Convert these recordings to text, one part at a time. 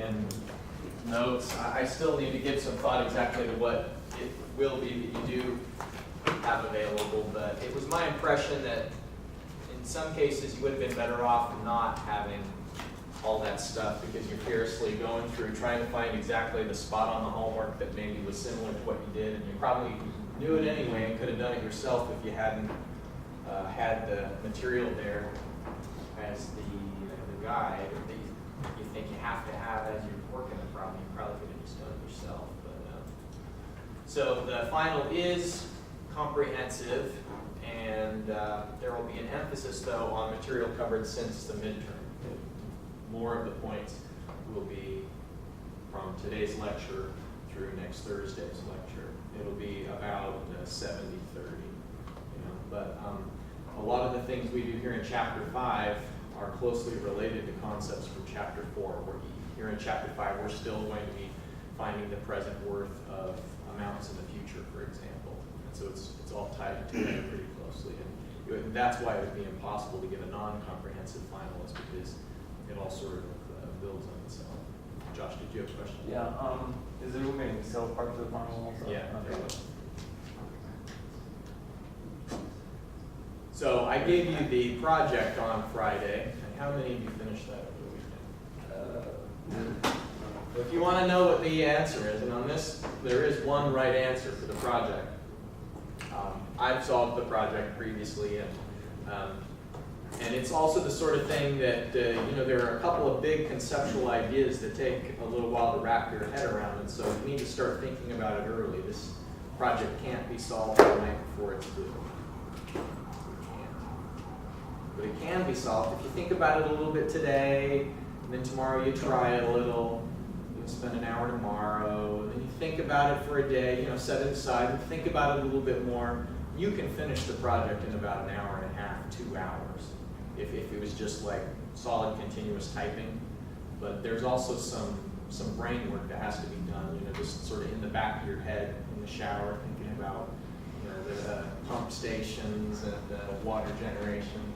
and notes. I still need to give some thought exactly to what it will be that you do have available, but it was my impression that in some cases you would have been better off not having all that stuff, because you're fiercely going through trying to find exactly the spot on the homework that maybe was similar to what you did, and you probably knew it anyway and could have done it yourself if you hadn't had the material there as the guide that you think you have to have as you're working the problem. You probably could have just done it yourself. So the final is comprehensive, and there will be an emphasis, though, on material covered since the midterm. More of the points will be from today's lecture through next Thursday's lecture. It'll be about 70-30, but a lot of the things we do here in Chapter 5 are closely related to concepts from Chapter 4. Where here in Chapter 5, we're still going to be finding the present worth of amounts in the future, for example. And so it's all tied together pretty closely. And that's why it would be impossible to give a non-comprehensive final, is because it all sort of builds on itself. Josh, did you have a question? Yeah. Is there going to be any Excel part to the final also? Yeah. Okay. So I gave you the project on Friday, and how many of you finished that over the weekend? If you want to know what the answer is, and on this, there is one right answer for the project. I've solved the project previously, and it's also the sort of thing that, there are a couple of big conceptual ideas that take a little while to wrap your head around, and so you need to start thinking about it early. This project can't be solved the night before it's due. But it can be solved if you think about it a little bit today, and then tomorrow you try it a little. You spend an hour tomorrow, and then you think about it for a day, set it aside and think about it a little bit more. You can finish the project in about an hour and a half, 2 hours, if it was just like solid continuous typing. But there's also some brain work that has to be done, just sort of in the back of your head in the shower, thinking about the pump stations and water generation.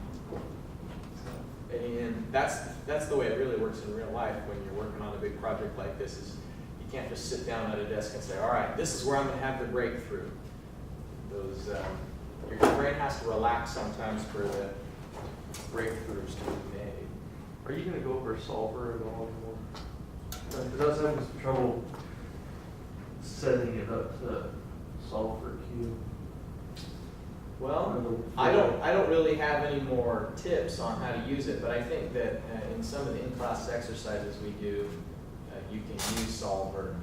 And that's the way it really works in real life when you're working on a big project like this. Is you can't just sit down at a desk and say, all right, this is where I'm going to have the breakthrough. Your brain has to relax sometimes for the breakthroughs to be made. Are you going to go over solver at all anymore? Because I was having some trouble setting it up to solve for Q. Well, I don't really have any more tips on how to use it, but I think that in some of the in-class exercises we do, you can use Solver.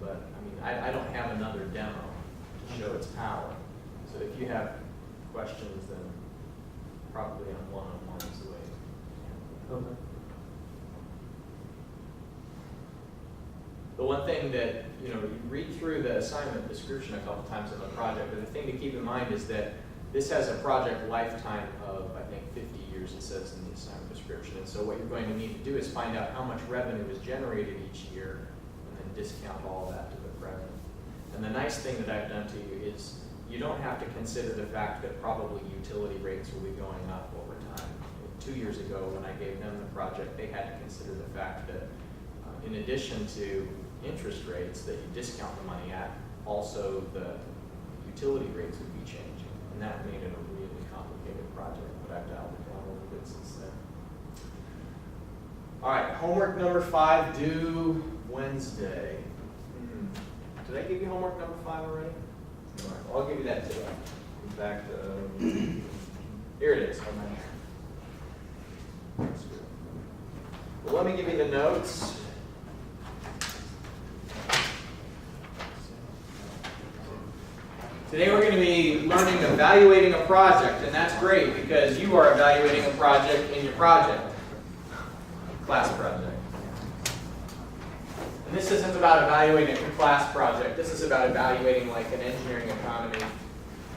But I don't have another demo to show its power. So if you have questions, then probably on one-on-one is the way. Okay. The one thing that, you read through the assignment description a couple times in the project, but the thing to keep in mind is that this has a project lifetime of, I think, 50 years, it says in the assignment description. And so what you're going to need to do is find out how much revenue is generated each year, and then discount all that to the present. And the nice thing that I've done to you is you don't have to consider the fact that probably utility rates will be going up over time. 2 years ago, when I gave them the project, they had to consider the fact that in addition to interest rates that you discount the money at, also the utility rates would be changing. And that made it a really complicated project, but I've dialed it down a little bit since then. All right, homework number 5 due Wednesday. Did I give you homework number 5 already? All right, well, I'll give you that today. In fact, here it is. Well, let me give you the notes. Today we're going to be learning evaluating a project, and that's great because you are evaluating a project in your project, class project. And this isn't about evaluating a class project. This is about evaluating like an engineering economy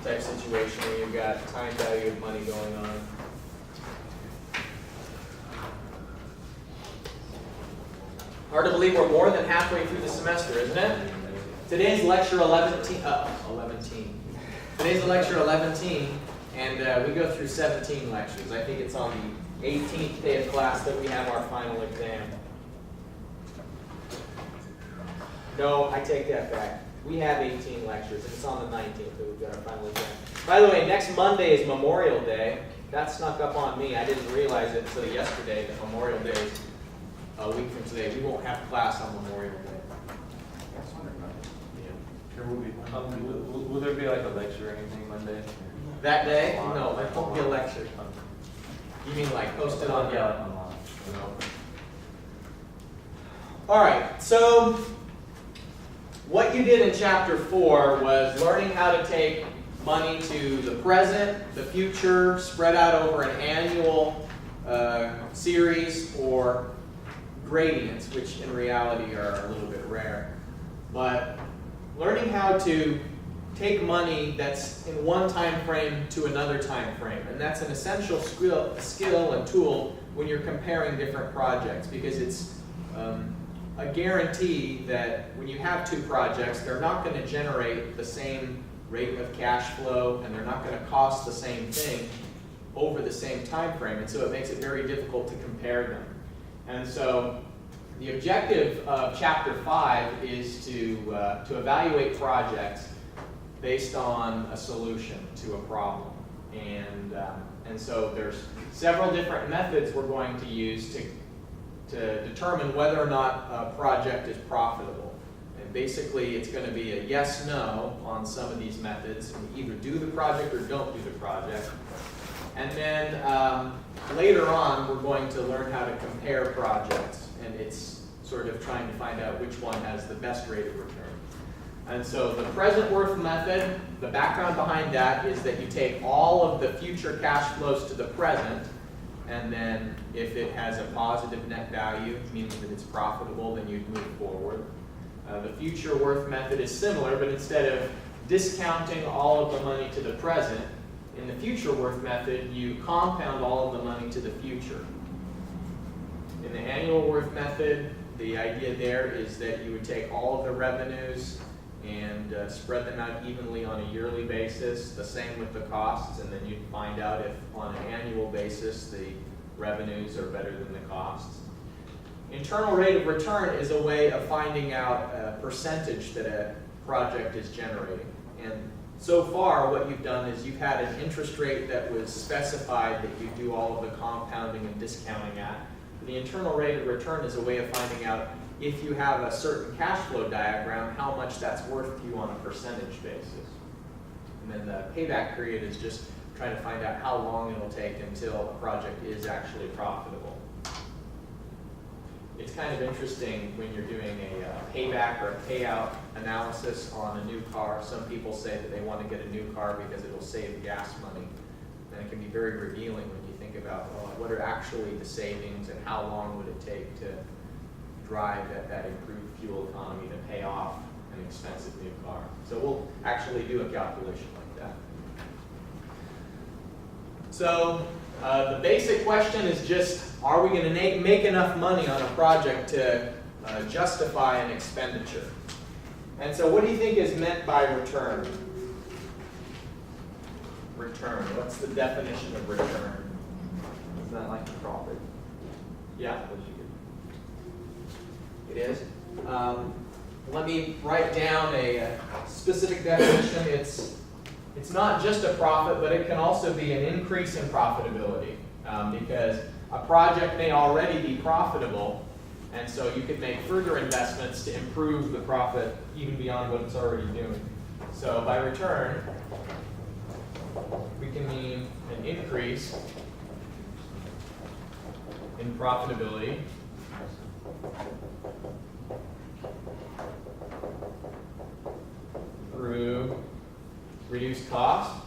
type situation where you've got time value of money going on. Hard to believe we're more than halfway through the semester, isn't it? Today's lecture 11. Today's lecture 11, and we go through 17 lectures. I think it's on the 18th day of class that we have our final exam. No, I take that back. We have 18 lectures, and it's on the 19th that we've got our final exam. By the way, next Monday is Memorial Day. That snuck up on me. I didn't realize it until yesterday that Memorial Day is a week from today. We won't have class on Memorial Day. That's wonderful. Yeah. There will be. Will there be like a lecture or anything Monday? That day? No, there won't be a lecture. You mean like posted on Yeah, your... like online. All right, so what you did in chapter 4 was learning how to take money to the present, the future, spread out over an annual series, or gradients, which in reality are a little bit rare. But learning how to take money that's in one time frame to another time frame, and that's an essential skill and tool when you're comparing different projects, because it's a guarantee that when you have two projects, they're not going to generate the same rate of cash flow, and they're not going to cost the same thing over the same time frame, and so it makes it very difficult to compare them. And so the objective of chapter 5 is to evaluate projects based on a solution to a problem. And so there's several different methods we're going to use to determine whether or not a project is profitable. And basically it's going to be a yes-no on some of these methods. We either do the project or don't do the project. And then later on we're going to learn how to compare projects, and it's sort of trying to find out which one has the best rate of return. And so the present worth method, the background behind that is that you take all of the future cash flows to the present, and then if it has a positive net value, meaning that it's profitable, then you'd move forward. The future worth method is similar, but instead of discounting all of the money to the present, in the future worth method, you compound all of the money to the future. In the annual worth method, the idea there is that you would take all of the revenues and spread them out evenly on a yearly basis, the same with the costs, and then you'd find out if on an annual basis the revenues are better than the costs. Internal rate of return is a way of finding out a percentage that a project is generating. And so far what you've done is you've had an interest rate that was specified that you do all of the compounding and discounting at. The internal rate of return is a way of finding out if you have a certain cash flow diagram, how much that's worth to you on a percentage basis. And then the payback period is just trying to find out how long it'll take until a project is actually profitable. It's kind of interesting when you're doing a payback or a payout analysis on a new car. Some people say that they want to get a new car because it'll save gas money. And it can be very revealing when you think about, well, what are actually the savings and how long would it take to drive that improved fuel economy to pay off an expensive new car. So we'll actually do a calculation like that. So the basic question is just, are we going to make enough money on a project to justify an expenditure? And so what do you think is meant by return? Return. What's the definition of return? Is that like a profit? Yeah. It is. Let me write down a specific definition. It's not just a profit, but it can also be an increase in profitability, because a project may already be profitable, and so you could make further investments to improve the profit even beyond what it's already doing. So by return, we can mean an increase in profitability through reduced cost,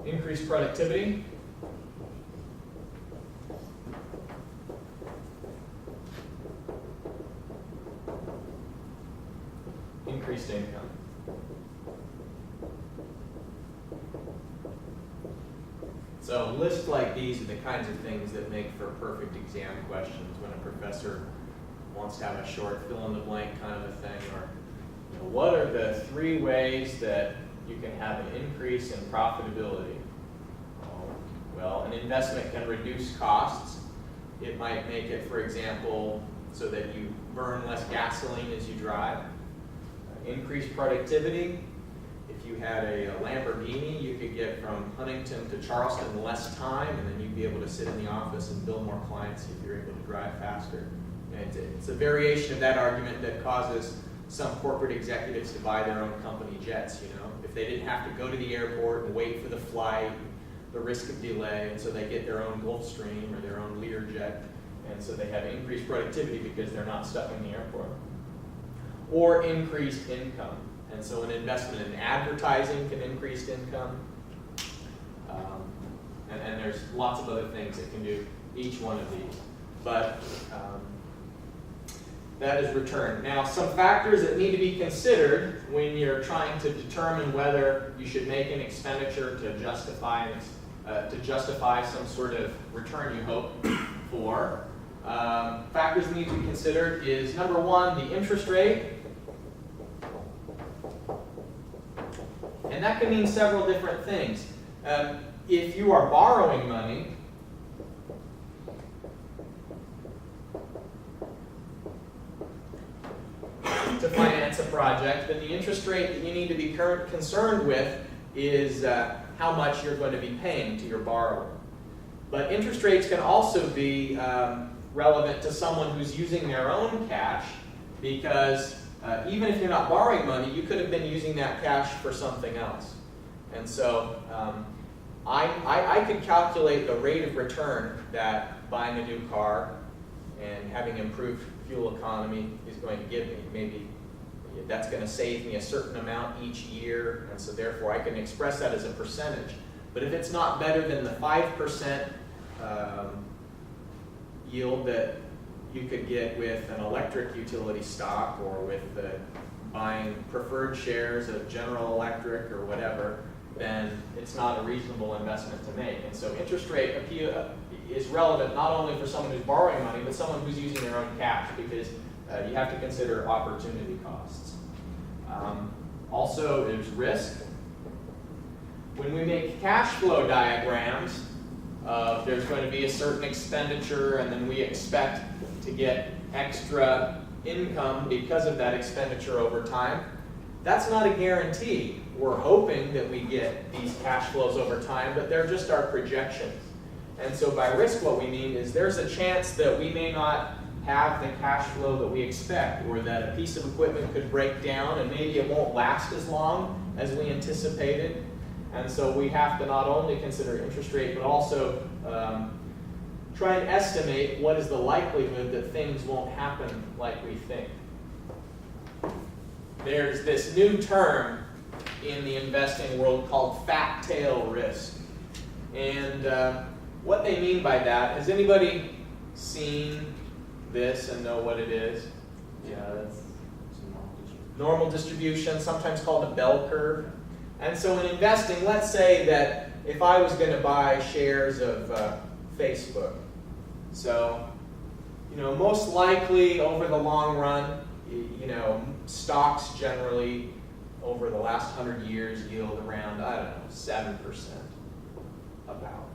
increased productivity, increased income. So lists like these are the kinds of things that make for perfect exam questions when a professor wants to have a short fill-in-the-blank kind of a thing, or what are the 3 ways that you can have an increase in profitability? Well, an investment can reduce costs. It might make it, for example, so that you burn less gasoline as you drive. Increased productivity. If you had a Lamborghini, you could get from Huntington to Charleston in less time, and then you'd be able to sit in the office and bill more clients if you're able to drive faster. And it's a variation of that argument that causes some corporate executives to buy their own company jets, you know. If they didn't have to go to the airport and wait for the flight, the risk of delay, and so they get their own Gulfstream or their own Learjet, and so they have increased productivity because they're not stuck in the airport. Or increased income. And so an investment in advertising can increase income. And there's lots of other things that can do each one of these. But that is return. Now, some factors that need to be considered when you're trying to determine whether you should make an expenditure to justify some sort of return you hope for. Factors that need to be considered is, number one, the interest rate. And that can mean several different things. If you are borrowing money, to finance a project, then the interest rate that you need to be concerned with is how much you're going to be paying to your borrower. But interest rates can also be relevant to someone who's using their own cash, because even if you're not borrowing money, you could have been using that cash for something else. And so I could calculate the rate of return that buying a new car and having improved fuel economy is going to give me. Maybe that's going to save me a certain amount each year, and so therefore I can express that as a percentage. But if it's not better than the 5% yield that you could get with an electric utility stock, or with buying preferred shares of General Electric or whatever, then it's not a reasonable investment to make. And so interest rate is relevant not only for someone who's borrowing money, but someone who's using their own cash, because you have to consider opportunity costs. Also, there's risk. When we make cash flow diagrams, there's going to be a certain expenditure, and then we expect to get extra income because of that expenditure over time. That's not a guarantee. We're hoping that we get these cash flows over time, but they're just our projections. And so by risk, what we mean is there's a chance that we may not have the cash flow that we expect, or that a piece of equipment could break down and maybe it won't last as long as we anticipated. And so we have to not only consider interest rate, but also try and estimate what is the likelihood that things won't happen like we think. There's this new term in the investing world called fat tail risk. And what they mean by that, has anybody seen this and know what it is? Yeah, that's Normal distribution, sometimes called a bell curve. And so in investing, let's say that if I was going to buy shares of Facebook, so, most likely over the long run, stocks generally over the last 100 years yield around, 7% about.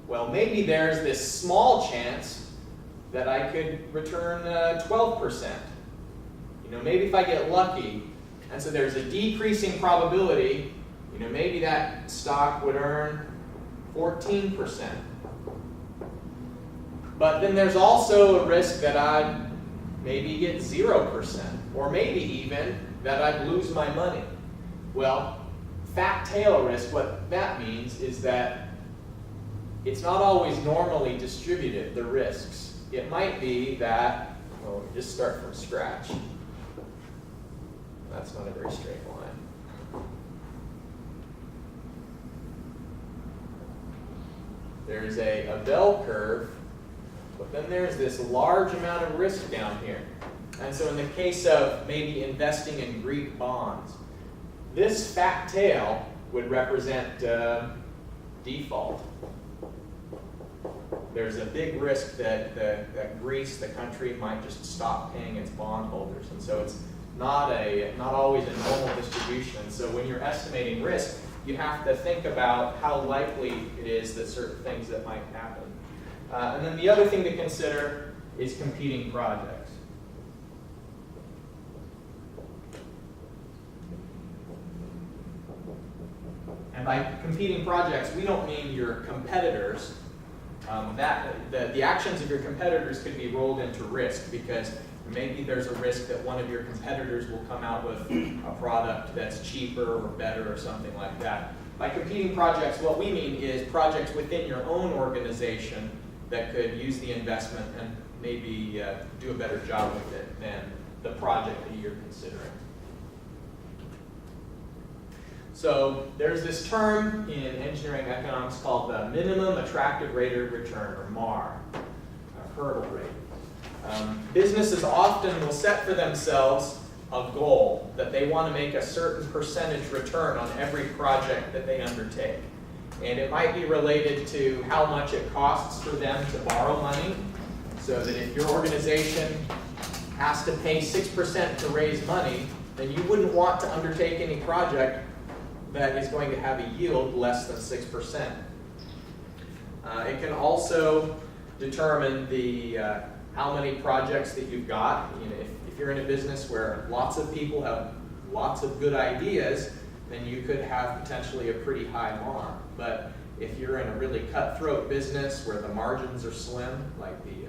Well, maybe there's this small chance that I could return 12%. Maybe if I get lucky, and so there's a decreasing probability, maybe that stock would earn 14%. But then there's also a risk that I'd maybe get 0%, or maybe even that I'd lose my money. Well, fat tail risk, what that means is that it's not always normally distributed, the risks. It might be that, just start from scratch. That's not a very straight line. There's a bell curve, but then there's this large amount of risk down here. And so in the case of maybe investing in Greek bonds, this fat tail would represent default. There's a big risk that Greece, the country, might just stop paying its bondholders. And so it's not always a normal distribution. So when you're estimating risk, you have to think about how likely it is that certain things that might happen. And then the other thing to consider is competing projects. And by competing projects, we don't mean your competitors. The actions of your competitors could be rolled into risk, because maybe there's a risk that one of your competitors will come out with a product that's cheaper or better or something like that. By competing projects, what we mean is projects within your own organization that could use the investment and maybe do a better job with it than the project that you're considering. So there's this term in engineering economics called the minimum attractive rate of return, or MAR, hurdle rate. Businesses often will set for themselves a goal that they want to make a certain percentage return on every project that they undertake. And it might be related to how much it costs for them to borrow money, so that if your organization has to pay 6% to raise money, then you wouldn't want to undertake any project that is going to have a yield less than 6%. It can also determine the how many projects that you've got. You know, if you're in a business where lots of people have lots of good ideas, then you could have potentially a pretty high MAR. But if you're in a really cutthroat business where the margins are slim, like the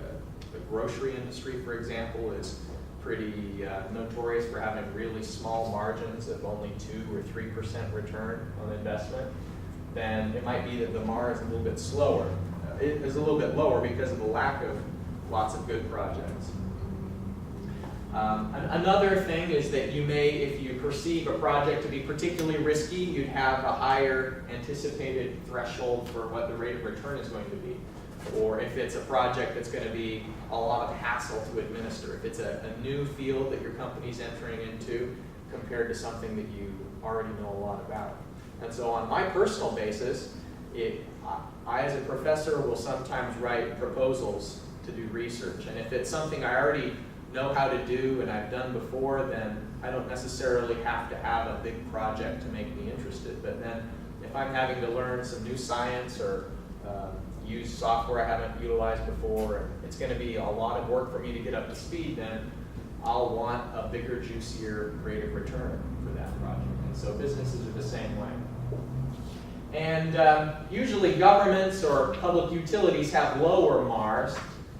grocery industry, for example, is pretty notorious for having really small margins of only 2 or 3% return on investment, then it might be that the MAR is a little bit slower. It is a little bit lower because of the lack of lots of good projects. Another thing is that you may, if you perceive a project to be particularly risky, you'd have a higher anticipated threshold for what the rate of return is going to be. Or if it's a project that's going to be a lot of hassle to administer, if it's a new field that your company's entering into compared to something that you already know a lot about. And so on my personal basis, I as a professor will sometimes write proposals to do research. And if it's something I already know how to do and I've done before, then I don't necessarily have to have a big project to make me interested. But then if I'm having to learn some new science or use software I haven't utilized before, and it's going to be a lot of work for me to get up to speed, then I'll want a bigger, juicier rate of return for that project. And so businesses are the same way. And usually governments or public utilities have lower MARs.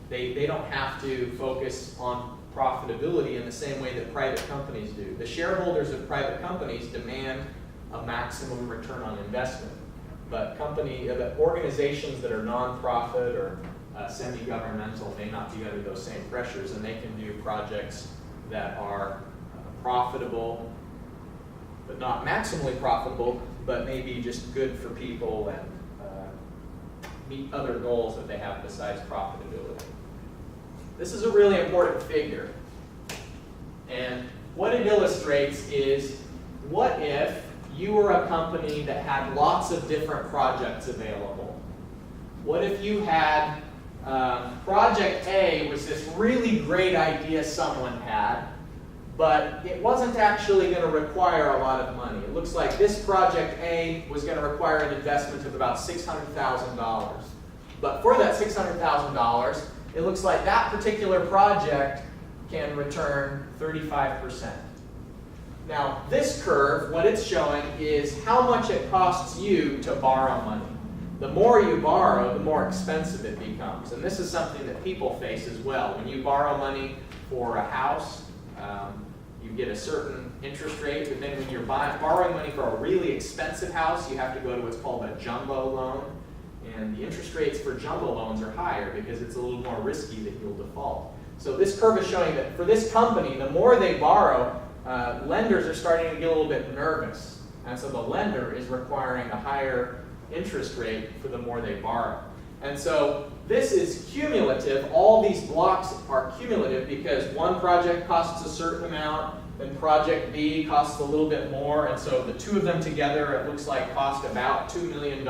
They don't have to focus on profitability in the same way that private companies do. The shareholders of private companies demand a maximum return on investment. But organizations that are nonprofit or semi-governmental may not be under those same pressures, and they can do projects that are profitable, but not maximally profitable, but maybe just good for people and meet other goals that they have besides profitability. This is a really important figure. And what it illustrates is, what if you were a company that had lots of different projects available? What if you had project A was this really great idea someone had, but it wasn't actually going to require a lot of money. It looks like this project A was going to require an investment of about $600,000. But for that $600,000, it looks like that particular project can return 35%. Now, this curve, what it's showing is how much it costs you to borrow money. The more you borrow, the more expensive it becomes. And this is something that people face as well. When you borrow money for a house, you get a certain interest rate, but then when you're borrowing money for a really expensive house, you have to go to what's called a jumbo loan. And the interest rates for jumbo loans are higher because it's a little more risky that you'll default. So this curve is showing that for this company, the more they borrow, lenders are starting to get a little bit nervous. And so the lender is requiring a higher interest rate for the more they borrow. And so this is cumulative. All these blocks are cumulative because one project costs a certain amount, then project B costs a little bit more, and so the two of them together, it looks like, cost about $2 million.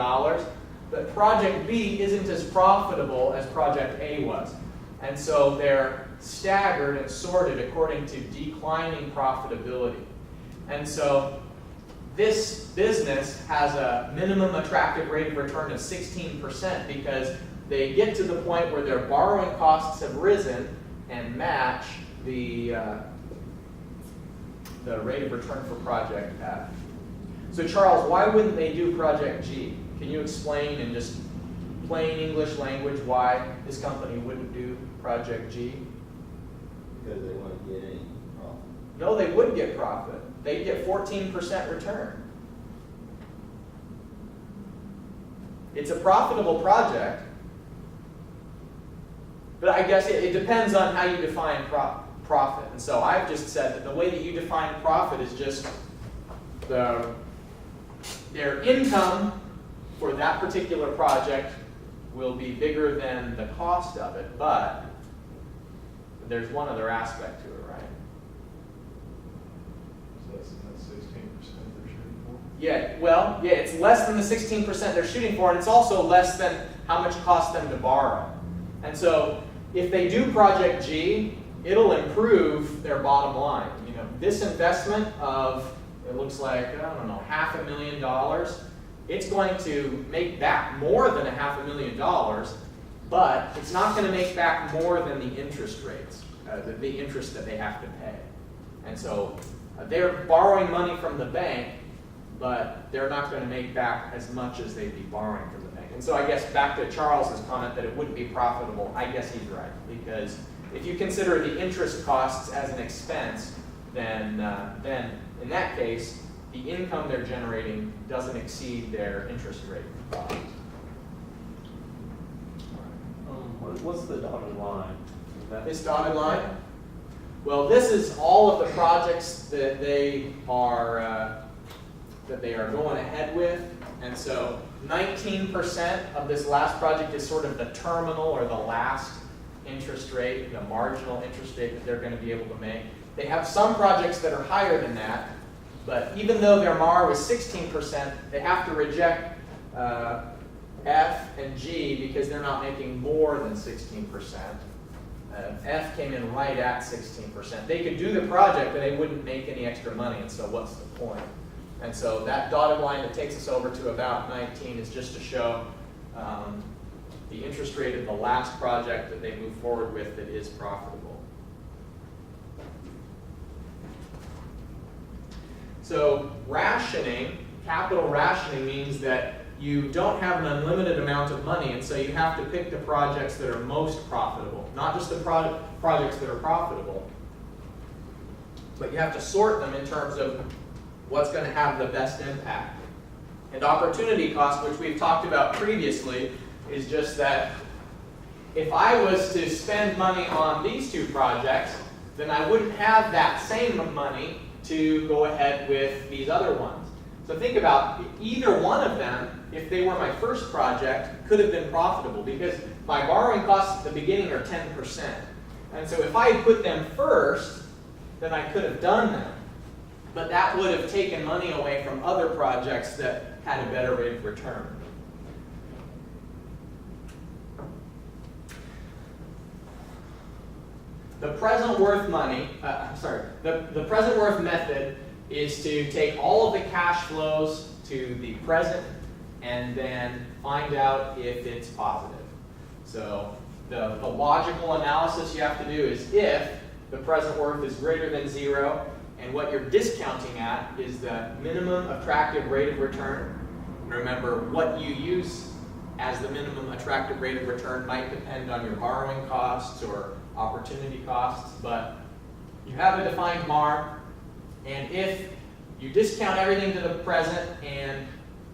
But project B isn't as profitable as project A was. And so they're staggered and sorted according to declining profitability. And so this business has a minimum attractive rate of return of 16% because they get to the point where their borrowing costs have risen and match the rate of return for project F. So Charles, why wouldn't they do project G? Can you explain in just plain English language why this company wouldn't do project G? Because they want to get any profit. No, they would get profit. They'd get 14% return. It's a profitable project, but I guess it depends on how you define profit. And so I've just said that the way that you define profit is just their income for that particular project will be bigger than the cost of it, but there's one other aspect to it, right? So that's 16% they're shooting for? Yeah, well, yeah, it's less than the 16% they're shooting for, and it's also less than how much it costs them to borrow. And so if they do project G, it'll improve their bottom line. You know, this investment of, it looks like, I don't know, $500,000, it's going to make back more than $500,000, but it's not going to make back more than the interest rates, the interest that they have to pay. And so they're borrowing money from the bank, but they're not going to make back as much as they'd be borrowing from the bank. And so I guess back to Charles's comment that it wouldn't be profitable, I guess he's right. Because if you consider the interest costs as an expense, then in that case, the income they're generating doesn't exceed their interest rate cost. What's the dotted line? Is that- This dotted line? Well, this is all of the projects that they are going ahead with, and so 19% of this last project is sort of the terminal or the last interest rate, the marginal interest rate that they're going to be able to make. They have some projects that are higher than that, but even though their MAR was 16%, they have to reject F and G because they're not making more than 16%. F came in right at 16%. They could do the project, but they wouldn't make any extra money, and so what's the point? And so that dotted line that takes us over to about 19 is just to show the interest rate of the last project that they move forward with that is profitable. So rationing, capital rationing means that you don't have an unlimited amount of money, and so you have to pick the projects that are most profitable, not just the projects that are profitable, but you have to sort them in terms of what's going to have the best impact. And opportunity cost, which we've talked about previously, is just that if I was to spend money on these two projects, then I wouldn't have that same money to go ahead with these other ones. So think about either one of them, if they were my first project, could have been profitable because my borrowing costs at the beginning are 10%. And so if I had put them first, then I could have done them. But that would have taken money away from other projects that had a better rate of return. The present worth the present worth method is to take all of the cash flows to the present and then find out if it's positive. So the logical analysis you have to do is if the present worth is greater than 0, and what you're discounting at is the minimum attractive rate of return. Remember, what you use as the minimum attractive rate of return might depend on your borrowing costs or opportunity costs, but you have a defined MAR, and if you discount everything to the present and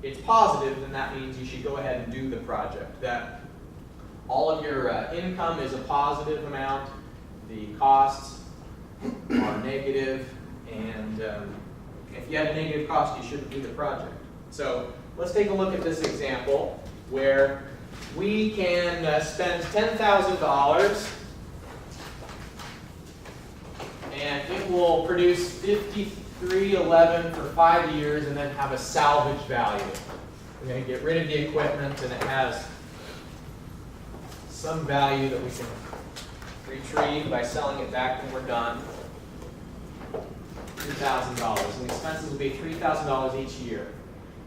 it's positive, then that means you should go ahead and do the project. That all of your income is a positive amount, the costs are negative, and if you had a negative cost, you shouldn't do the project. So let's take a look at this example where we can spend $10,000 and it will produce $53.11 for 5 years and then have a salvage value. We're going to get rid of the equipment and it has some value that we can retrieve by selling it back when we're done. $3,000, and the expenses will be $3,000 each year.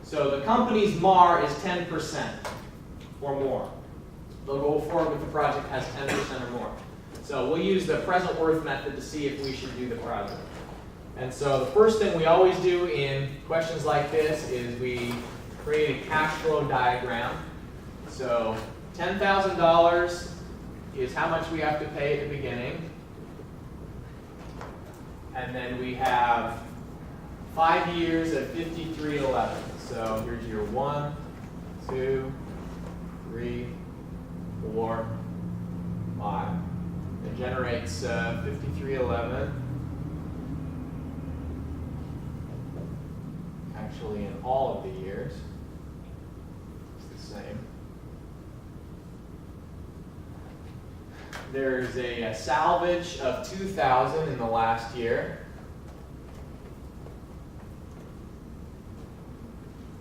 So the company's MAR is 10% or more. they'll go forward with the project has 10% or more. So we'll use the present worth method to see if we should do the project. And so the first thing we always do in questions like this is we create a cash flow diagram. So $10,000 is how much we have to pay at the beginning. And then we have 5 years at 53.11. So here's your 1, 2, 3, 4, 5. It generates 53.11. Actually, in all of the years, it's the same. There's a salvage of 2,000 in the last year.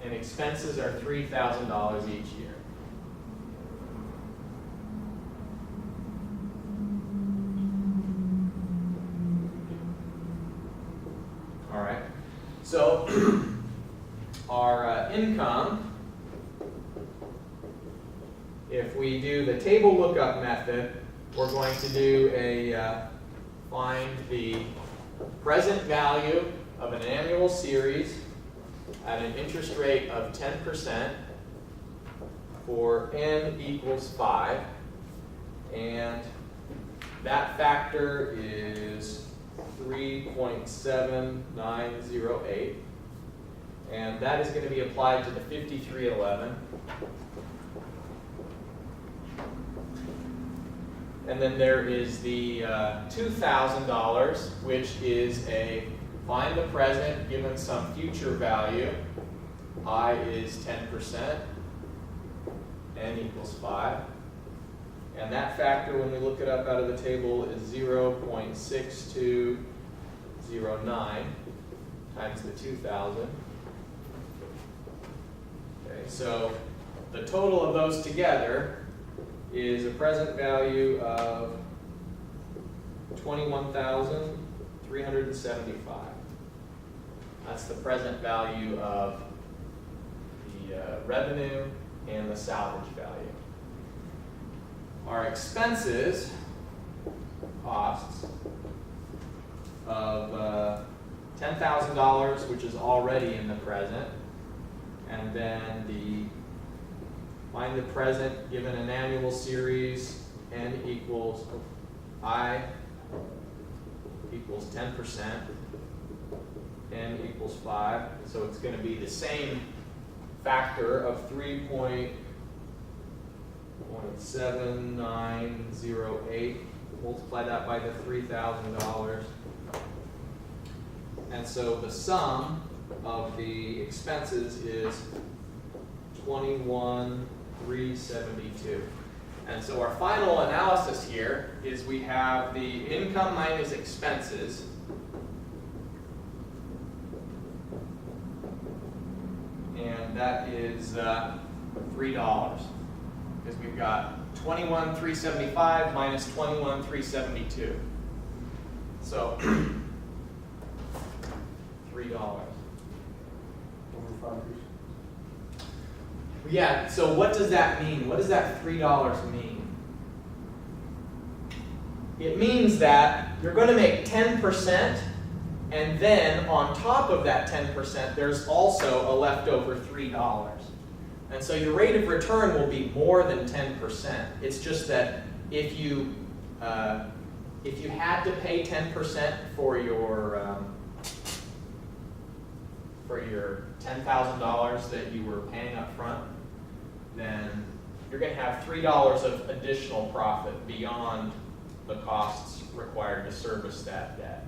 And expenses are $3,000 each year. All right. So our income, if we do the table lookup method, we're going to do a find the present value of an annual series at an interest rate of 10% for n equals 5, and that factor is 3.7908, and that is going to be applied to the 5311. And then there is the $2,000, which is a find the present given some future value. I is 10%, n equals 5. And that factor, when we look it up out of the table, is 0.6209 times the 2,000. Okay, so the total of those together is a present value of $21,375. That's the present value of the revenue and the salvage value. Our expenses, costs of $10,000, which is already in the present, and then the find the present given an annual series, n equals I equals 10%, n equals 5. So it's going to be the same factor of 3.7908. Multiply that by the $3,000. And so the sum of the expenses is 21,372. And so our final analysis here is we have the income minus expenses. And that is $3. Because we've got 21,375 minus 21,372. So $3. Over 5 years. Yeah, so what does that mean? What does that $3 mean? It means that you're going to make 10%, and then on top of that 10%, there's also a leftover $3. And so your rate of return will be more than 10%. It's just that if you had to pay 10% for your $10,000 that you were paying up front, then you're going to have $3 of additional profit beyond the costs required to service that debt.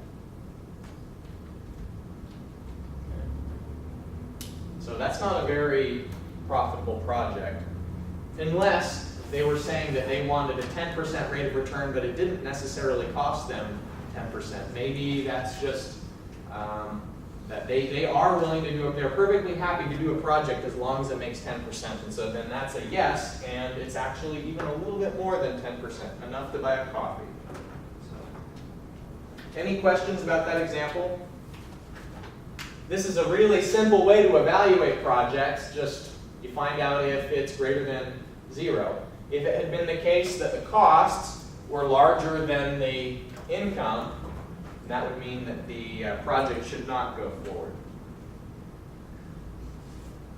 Okay. So that's not a very profitable project, unless they were saying that they wanted a 10% rate of return, but it didn't necessarily cost them 10%. Maybe that's just that they are willing to do it. They're perfectly happy to do a project as long as it makes 10%. And so then that's a yes, and it's actually even a little bit more than 10%, enough to buy a coffee. So, any questions about that example? This is a really simple way to evaluate projects. Just you find out if it's greater than 0. If it had been the case that the costs were larger than the income, that would mean that the project should not go forward.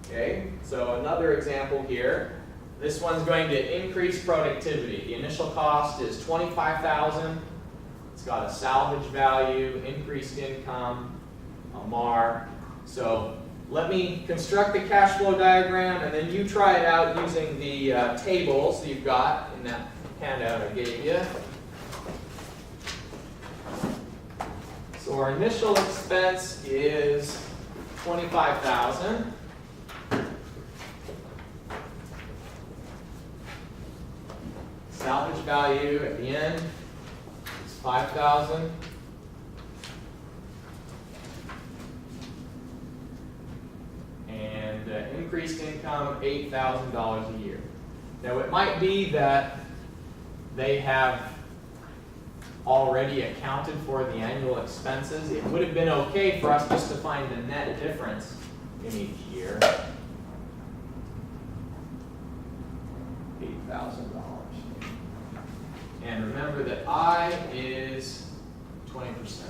Okay, so another example here. This one's going to increase productivity. The initial cost is $25,000. It's got a salvage value, increased income, a MAR. So let me construct the cash flow diagram, and then you try it out using the tables that you've got in that handout I gave you. So our initial expense is $25,000. Salvage value at the end is $5,000. And increased income, $8,000 a year. Now it might be that they have already accounted for the annual expenses. It would have been okay for us just to find the net difference in each year. $8,000. And remember that I is 20%.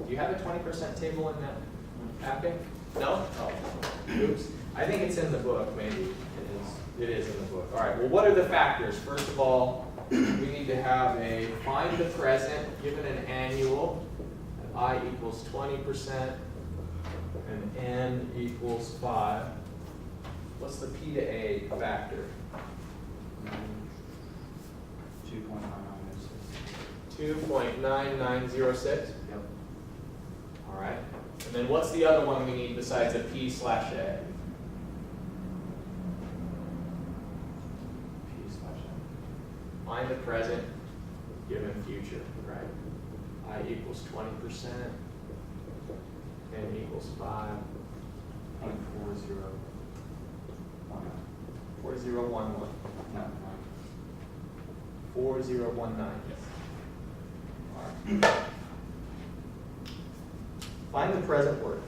Do you have a 20% table in that packet? No? Oh, oops. I think it's in the book, maybe. It is in the book. All right, well, what are the factors? First of all, we need to have a find the present given an annual at I equals 20% and N equals 5. What's the P to A factor? 2.9906. Yep. All right. And then what's the other one we need besides a P/A? P/A. Find the present given future, right? I equals 20%. N equals 5.4011. 4011. No. 4019. Yes. All right. Find the present work.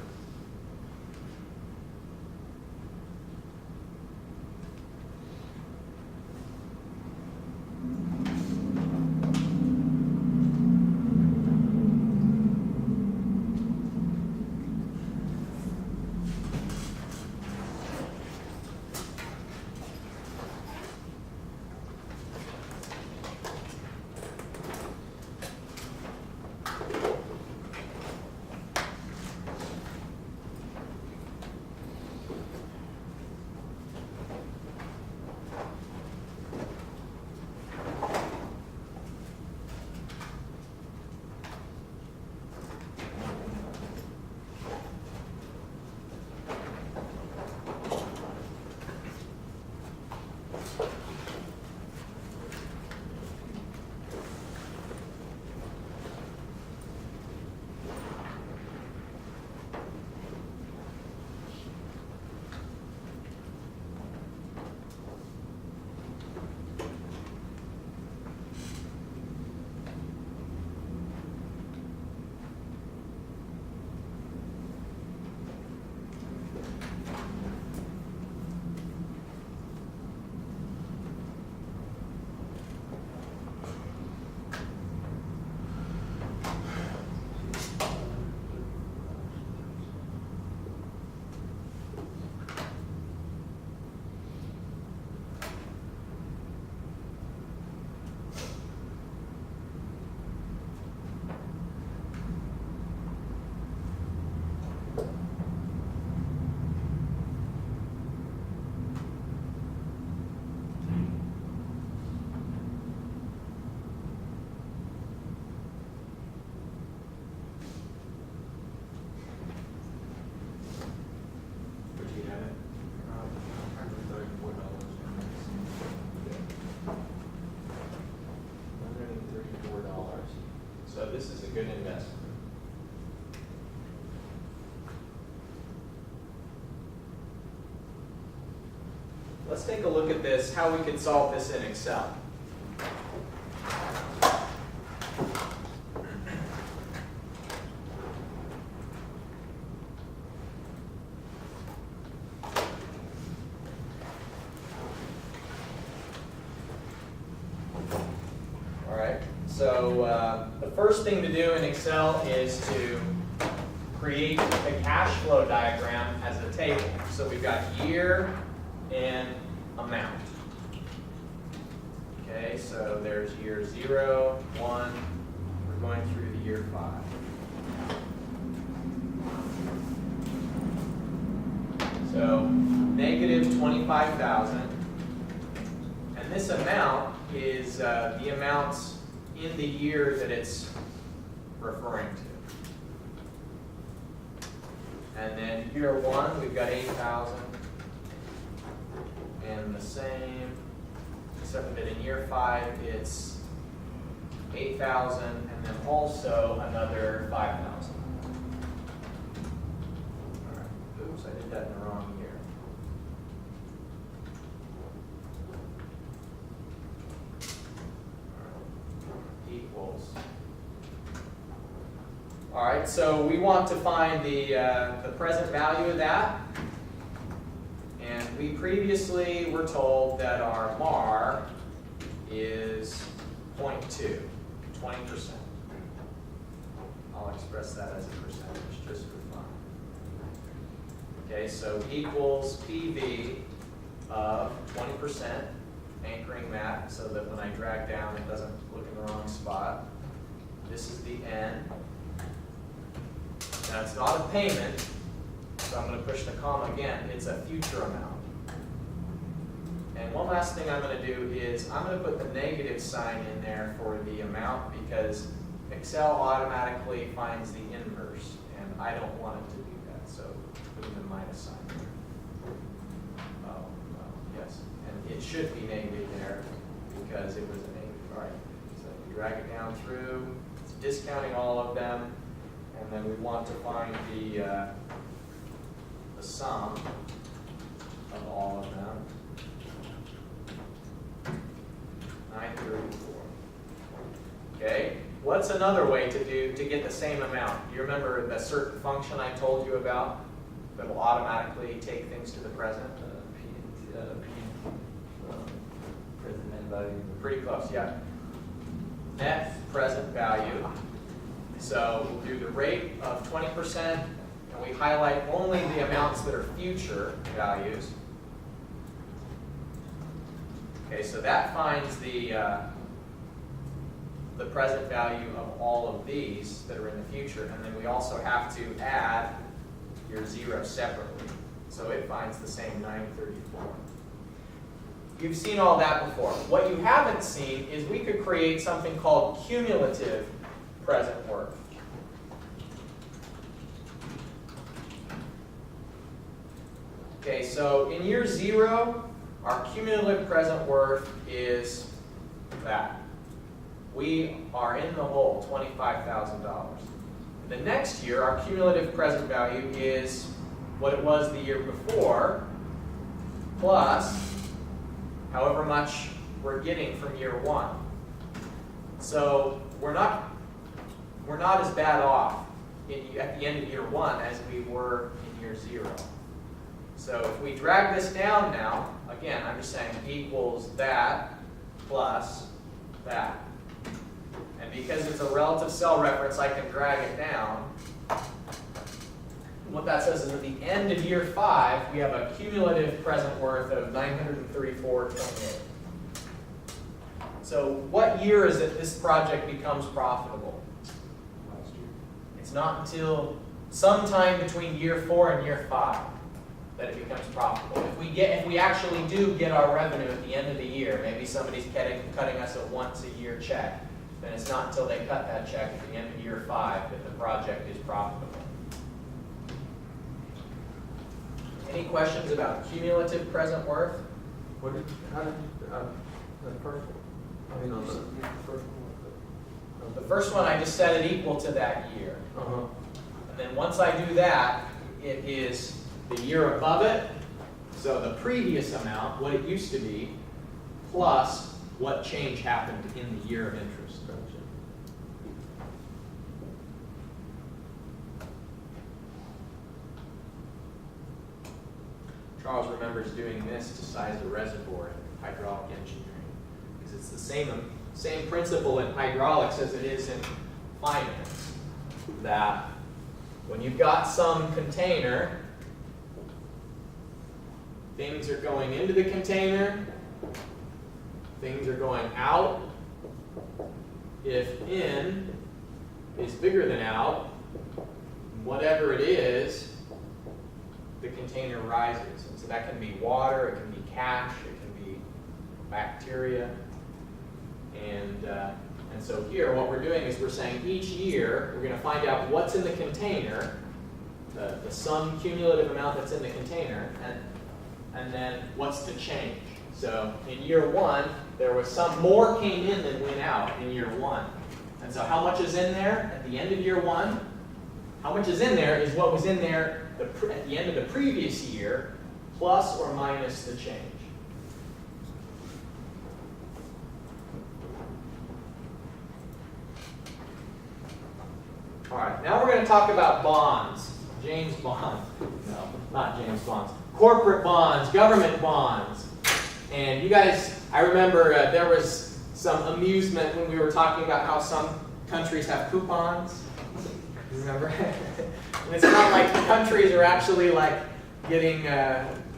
So this is a good investment. Let's take a look at this, how we could solve this in Excel. So the first thing to do in Excel is to create the cash flow diagram as a table. So we've got year and amount. Okay, so there's year 0, 1, we're going through the year 5. So negative 25,000. And this amount is the amounts in the year that it's referring to. And then year 1, we've got 8,000. And the same, except that in year 5, it's 8,000, and then also another 5,000. All right. Oops, I did that in the wrong year. Equals. All right, so we want to find the present value of that. And we previously were told that our MAR is 0.2, 20%. I'll express that as a percentage just for fun. Okay, so equals PV of 20%, anchoring that so that when I drag down it doesn't look in the wrong spot. This is the N. Now it's not a payment, so I'm going to push the comma again. It's a future amount. And one last thing I'm going to do is I'm going to put the negative sign in there for the amount because Excel automatically finds the inverse, and I don't want it to do that, so putting the minus sign there. Oh, well, yes, and it should be negative there because it was a negative. All right, so you drag it down through. It's discounting all of them, and then we want to find the sum of all of them. 934. Okay, what's another way to get the same amount? Do you remember the certain function I told you about that will automatically take things to the present? Present net value. Pretty close, yeah. Net present value. So we'll do the rate of 20%, and we highlight only the amounts that are future values. Okay, so that finds the present value of all of these that are in the future, and then we also have to add your 0 separately. So it finds the same 934. You've seen all that before. What you haven't seen is we could create something called cumulative present worth. Okay, so in year 0, our cumulative present worth is that. We are in the hole, $25,000. The next year, our cumulative present value is what it was the year before, plus however much we're getting from year 1. So we're not as bad off at the end of year 1 as we were in year 0. So if we drag this down now, again, I'm just saying equals that plus that. And because it's a relative cell reference, I can drag it down. What that says is at the end of year 5, we have a cumulative present worth of $934.28. So what year is it this project becomes profitable? Last year. It's not until sometime between year 4 and year 5 that it becomes profitable. If we actually do get our revenue at the end of the year, maybe somebody's cutting us a once-a-year check, then it's not until they cut that check at the end of year 5 that the project is profitable. Any questions about cumulative present worth? How did you, the first one? I mean, on the first one. The first one, I just set it equal to that year. Uh-huh. And then once I do that, it is the year above it, so the previous amount, what it used to be, plus what change happened in the year of interest. Charles remembers doing this to size a reservoir in hydraulic engineering, because it's the same same principle in hydraulics as it is in finance. That when you've got some container, things are going into the container, things are going out. If in is bigger than out, whatever it is, the container rises. And so that can be water, it can be cash, it can be bacteria. And so here what we're doing is we're saying each year we're going to find out what's in the container, the sum cumulative amount that's in the container, and then what's the change. So in year one, there was some more came in than went out in year one. And so how much is in there at the end of year one? How much is in there is what was in there at the end of the previous year, plus or minus the change. All right, now we're going to talk about bonds. James Bond. No, not James Bonds. Corporate bonds, government bonds. And you guys, I remember there was some amusement when we were talking about how some countries have coupons. You remember? And it's not like countries are actually like getting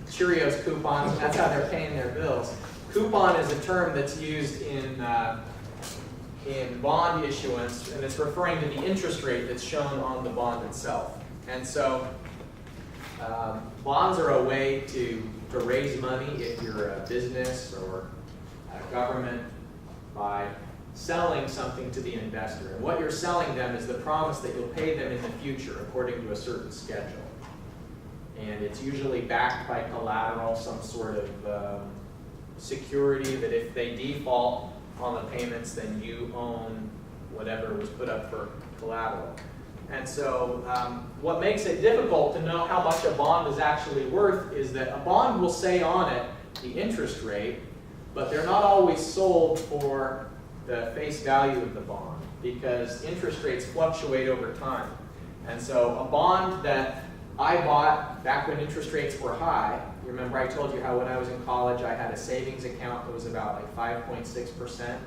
Cheerios coupons, and that's how they're paying their bills. Coupon is a term that's used in bond issuance, and it's referring to the interest rate that's shown on the bond itself. And so bonds are a way to raise money if you're a business or a government by selling something to the investor. And what you're selling them is the promise that you'll pay them in the future according to a certain schedule. And it's usually backed by collateral, some sort of security that if they default on the payments, then you own whatever was put up for collateral. And so what makes it difficult to know how much a bond is actually worth is that a bond will say on it the interest rate, but they're not always sold for the face value of the bond because interest rates fluctuate over time. And so a bond that I bought back when interest rates were high, you remember I told you how when I was in college I had a savings account that was about like 5.6%.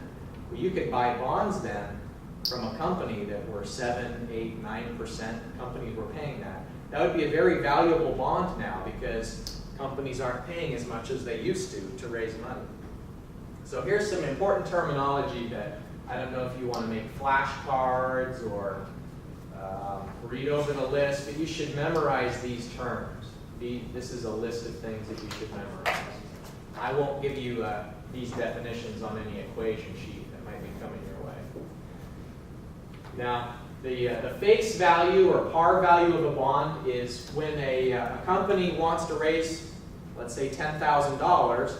Well, you could buy bonds then from a company that were 7, 8, 9%. Companies were paying that. That would be a very valuable bond now because companies aren't paying as much as they used to raise money. So here's some important terminology that I don't know if you want to make flashcards or read over the list, but you should memorize these terms. This is a list of things that you should memorize. I won't give you these definitions on any equation sheet that might be coming your way. Now, the face value or par value of a bond is when a company wants to raise, let's say, $10,000,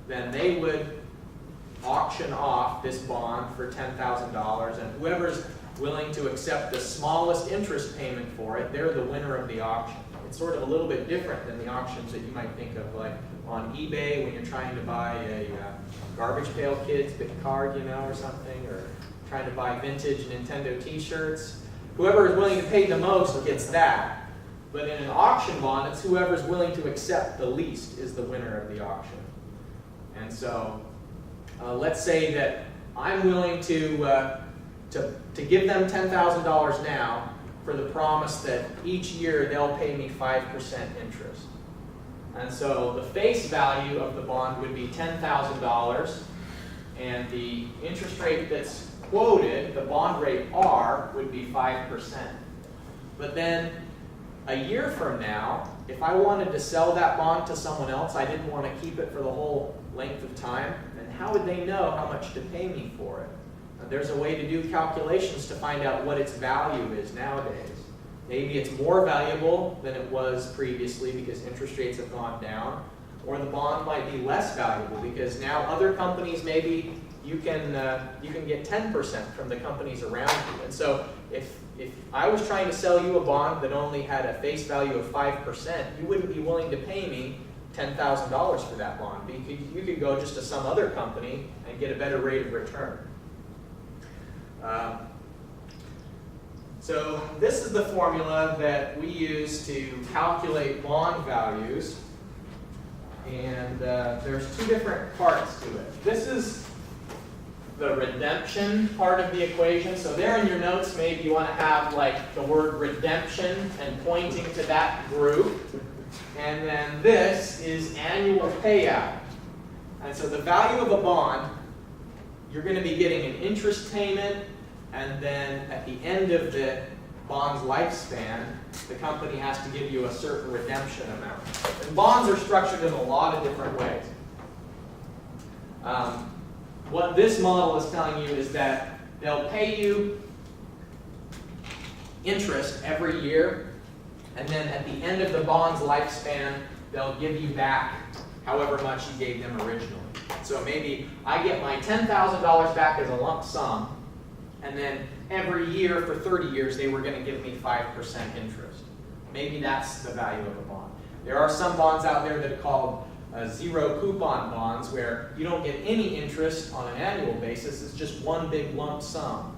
then they would auction off this bond for $10,000, and whoever's willing to accept the smallest interest payment for it, they're the winner of the auction. It's sort of a little bit different than the auctions that you might think of, like on eBay when you're trying to buy a Garbage Pail Kids card, or something, or trying to buy vintage Nintendo t-shirts. Whoever is willing to pay the most gets that. But in an auction bond, it's whoever's willing to accept the least is the winner of the auction. And so let's say that I'm willing to give them $10,000 now for the promise that each year they'll pay me 5% interest. And so the face value of the bond would be $10,000, and the interest rate that's quoted, the bond rate R, would be 5%. But then a year from now, if I wanted to sell that bond to someone else, I didn't want to keep it for the whole length of time, then how would they know how much to pay me for it? There's a way to do calculations to find out what its value is nowadays. Maybe it's more valuable than it was previously because interest rates have gone down, or the bond might be less valuable because now other companies, maybe you can get 10% from the companies around you. And so if I was trying to sell you a bond that only had a face value of 5%, you wouldn't be willing to pay me $10,000 for that bond. You could go just to some other company and get a better rate of return. So this is the formula that we use to calculate bond values, and there's two different parts to it. This is the redemption part of the equation. So there in your notes, maybe you want to have like the word redemption and pointing to that group. And then this is annual payout. And so the value of a bond, you're going to be getting an interest payment, and then at the end of the bond's lifespan, the company has to give you a certain redemption amount. And bonds are structured in a lot of different ways. What this model is telling you is that they'll pay you interest every year, and then at the end of the bond's lifespan, they'll give you back however much you gave them originally. So maybe I get my $10,000 back as a lump sum, and then every year for 30 years they were going to give me 5% interest. Maybe that's the value of a bond. There are some bonds out there that are called zero coupon bonds, where you don't get any interest on an annual basis. It's just one big lump sum.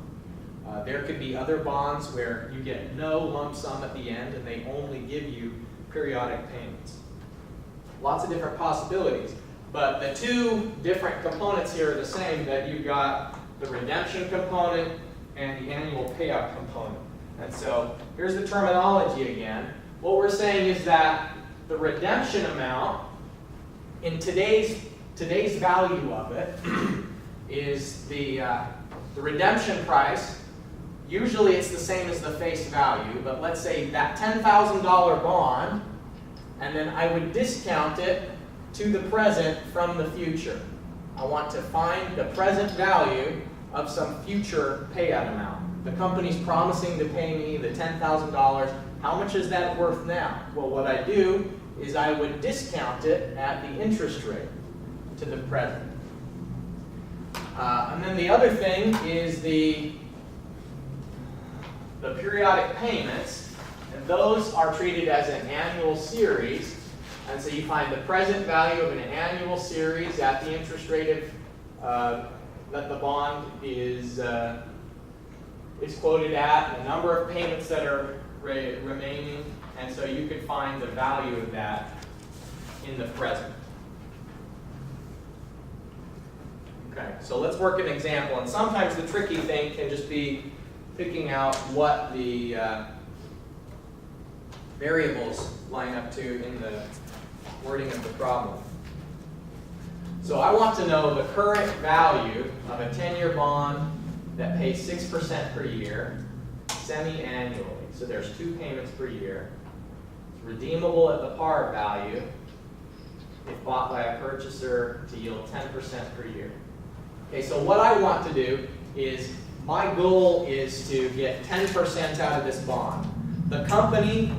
There could be other bonds where you get no lump sum at the end and they only give you periodic payments. Lots of different possibilities. But the two different components here are the same, that you've got the redemption component and the annual payout component. And so here's the terminology again. What we're saying is that the redemption amount in today's value of it is the redemption price. Usually it's the same as the face value, but let's say that $10,000 bond, and then I would discount it to the present from the future. I want to find the present value of some future payout amount. The company's promising to pay me the $10,000. How much is that worth now? Well, what I do is I would discount it at the interest rate to the present. And then the other thing is the periodic payments, and those are treated as an annual series. And so you find the present value of an annual series at the interest rate of, that the bond is quoted at, the number of payments that are remaining, and so you could find the value of that in the present. Okay, so let's work an example. And sometimes the tricky thing can just be picking out what the variables line up to in the wording of the problem. So I want to know the current value of a 10-year bond that pays 6% per year, semi-annually. So there's 2 payments per year. It's redeemable at the par value if bought by a purchaser to yield 10% per year. Okay, so what I want to do is, my goal is to get 10% out of this bond. The company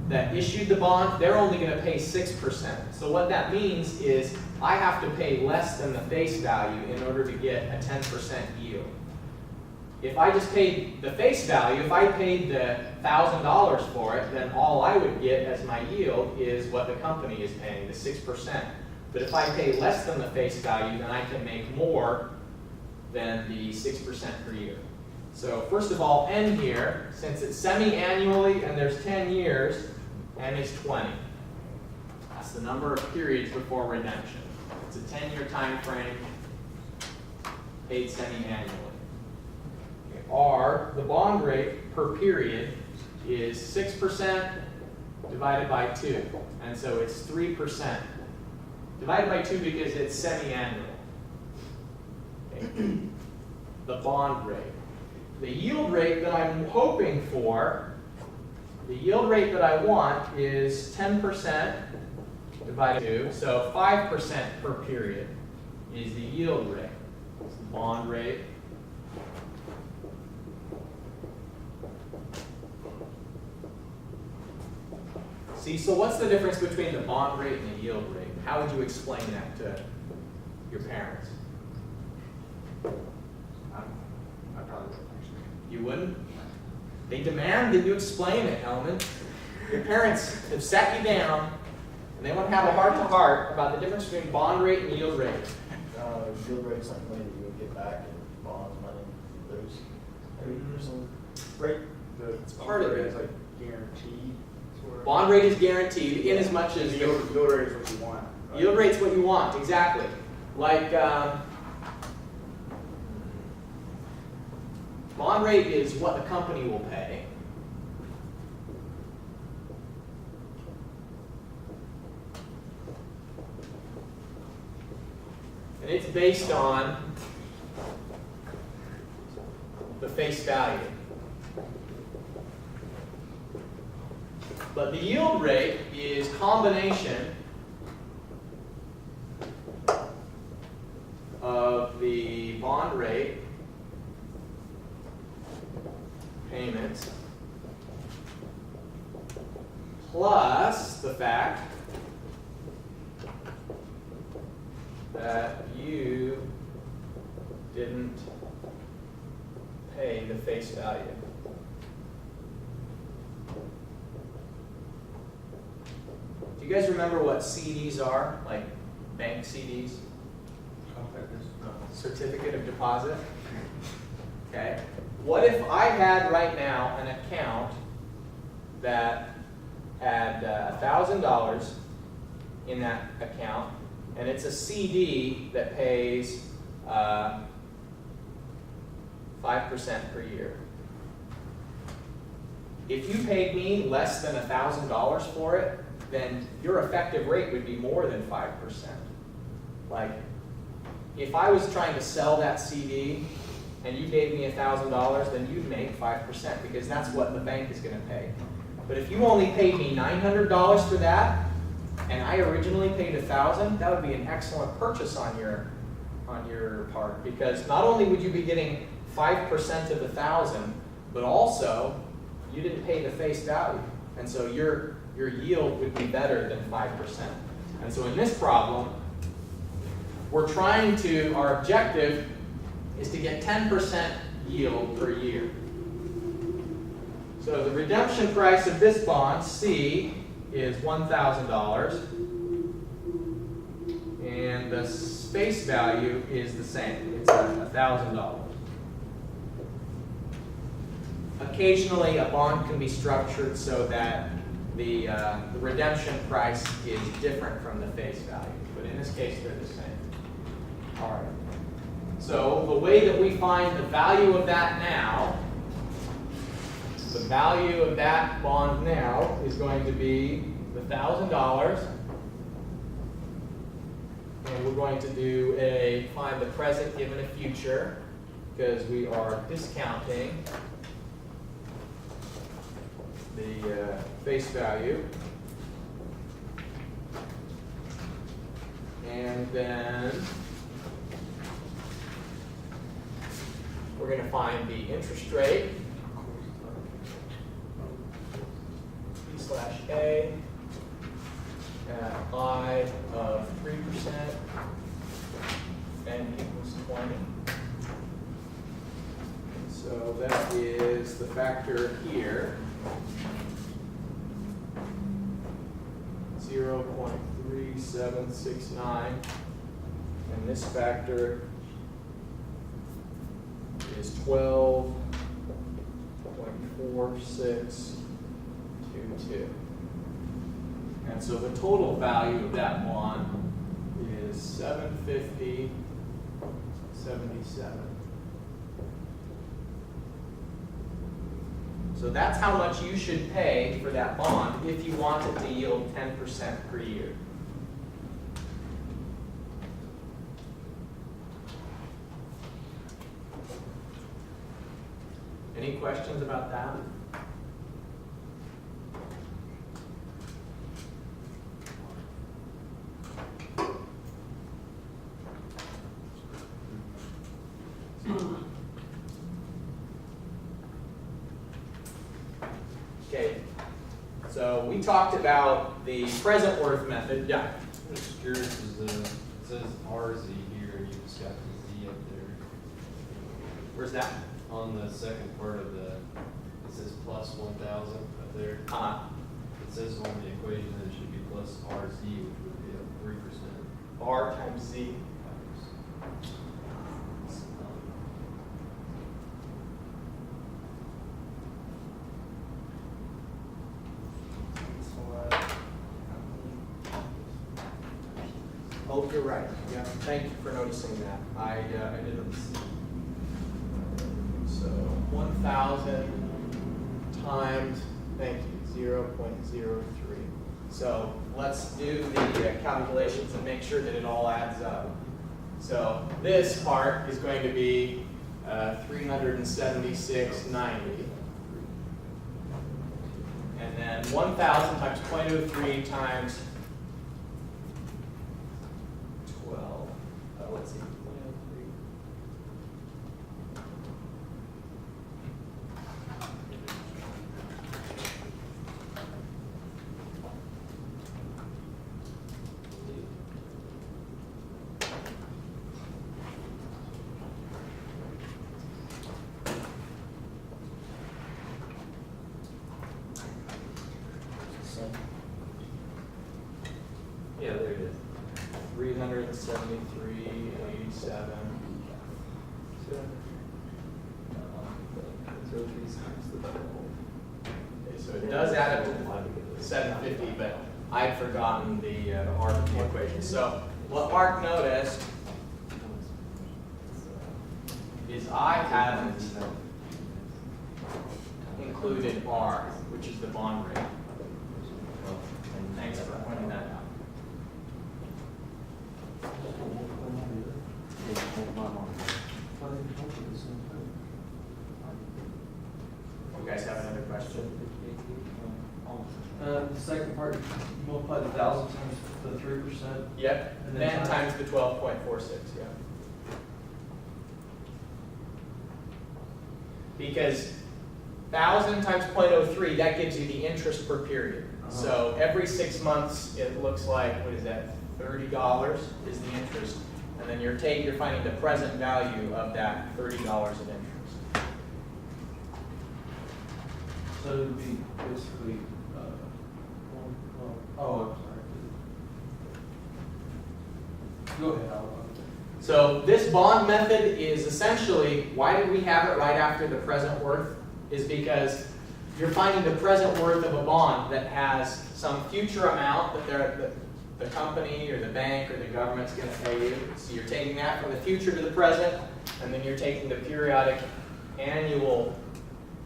that issued the bond, they're only going to pay 6%. So what that means is I have to pay less than the face value in order to get a 10% yield. If I just paid the face value, if I paid the $1,000 for it, then all I would get as my yield is what the company is paying, the 6%. But if I pay less than the face value, then I can make more than the 6% per year. So first of all, N here, since it's semi-annually and there's 10 years, N is 20. That's the number of periods before redemption. It's a 10-year time frame, paid semi-annually. Okay. R, the bond rate per period, is 6% divided by 2. And so it's 3%. Divided by 2 because it's semi-annual. Okay. The bond rate. The yield rate that I'm hoping for, the yield rate that I want is 10% divided by 2. So 5% per period is the yield rate. It's the bond rate. See, so what's the difference between the bond rate and the yield rate? How would you explain that to your parents? I probably wouldn't actually. You wouldn't? They demand that you explain it, Hellman. Your parents have sat you down and they want to have a heart-to-heart about the difference between bond rate and yield rate. Yield rate's like money that you would get back, and bonds money you lose. I mean, there's some rate. It's part of it. It's like guaranteed. Sort of. Bond rate is guaranteed in as much as Yield rate is what you want. Right? yield rate's what you want, exactly. Like Bond rate is what the company will pay. And it's based on the face value. But the yield rate is combination of the bond rate, payments, plus the fact that you didn't pay the face value. Do you guys remember what CDs are, like bank CDs? Certificate of deposit. Okay. What if I had right now an account that had $1,000 in that account, and it's a CD that pays 5% per year? If you paid me less than $1,000 for it, then your effective rate would be more than 5%. Like, if I was trying to sell that CD and you gave me $1,000, then you'd make 5% because that's what the bank is going to pay. But if you only paid me $900 for that, and I originally paid $1,000, that would be an excellent purchase on your part, because not only would you be getting 5% of the $1,000, but also you didn't pay the face value, and so your yield would be better than 5%. And so in this problem, we're trying to, our objective is to get 10% yield per year. So the redemption price of this bond, C, is $1,000, and the face value is the same. It's $1,000. Occasionally, a bond can be structured so that the redemption price is different from the face value, but in this case, they're the same. All right. So the way that we find the value of that now, the value of that bond now is going to be the $1,000, and we're going to do a find the present given a future, because we are discounting the face value. And then we're going to find the interest rate, P/A, at I of 3%, n equals 20. So that is the factor here, 0.3769, and this factor is 12.4622. And so the total value of that bond is $750.77. So that's how much you should pay for that bond if you want it to yield 10% per year. Any questions about that? Okay, so we talked about the present worth method. Yeah. I'm just curious, it says RZ here, and you just got the Z up there. Where's that? On the second part of it says plus 1,000 up there. It says on the equation that it should be plus RZ, which would be a 3%. R times Z. Oh, you're right. Yeah, thank you for noticing that. I didn't see. So 1,000 times, thank you, 0.03. So let's do the calculations and make sure that it all adds up. So this part is going to be 376.90. And then 1,000 times 0.03 times 12. Let's see, 0.03. Yeah, there it is. 373.87. Okay, so it does add up to 750, but I'd forgotten the R of the equation. So what Mark noticed is I haven't included R, which is the bond rate. Thanks for pointing that out. You guys have another question? The second part, you multiply the 1,000 times the 3%. Yep, And and then then times the 12.46, yeah. Because 1,000 times 0.03, that gives you the interest per period. So every 6 months, it looks like, what is that, $30 is the interest. And then you're finding the present value of that $30 of interest. So it would be basically, I'm sorry. Go ahead, So this bond method is essentially, why did we have it right after the present worth? Is because you're finding the present worth of a bond that has some future amount that the company or the bank or the government's going to pay you. So you're taking that from the future to the present, and then you're taking the periodic annual